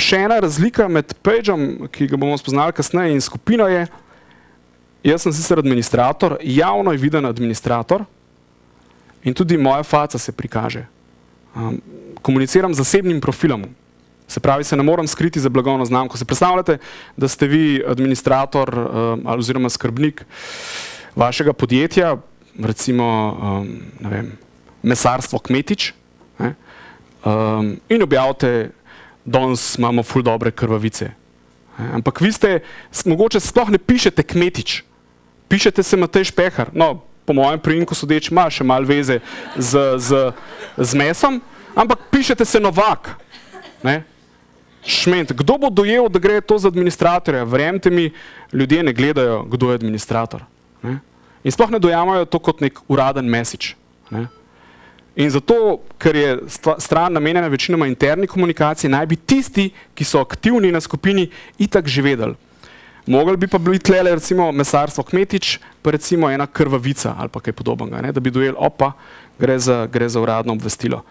Še ena razlika med pageom, ki ga bomo spoznali kasneje, in skupino je, jaz sem sicer administrator, javno je viden administrator in tudi moja faca se prikaže. Komuniciram z zasebnim profilom. Se pravi, se ne moram skriti za blagovno znamko. Se predstavljate, da ste vi administrator oziroma skrbnik vašega podjetja, recimo, ne vem, mesarstvo Kmetič, in objavite, danes imamo ful dobre krvavice. Ampak vi ste, mogoče sploh ne pišete Kmetič, pišete se Matej Špehar. No, po mojem priimku sodeč ima še malo veze z mesom, ampak pišete se Novak. Šment. Kdo bo dojel, da gre to za administratorja? Verjemite mi, ljudje ne gledajo, kdo je administrator. In sploh ne dojamajo to kot nek uraden message. In zato, ker je stran namenjena večinoma interni komunikaciji, naj bi tisti, ki so aktivni na skupini, itak že vedeli. Mogli bi pa biti tlele recimo mesarstvo Kmetič, pa recimo ena krvavica ali pa kaj podobnega, da bi dojeli, opa, gre za uradno obvestilo.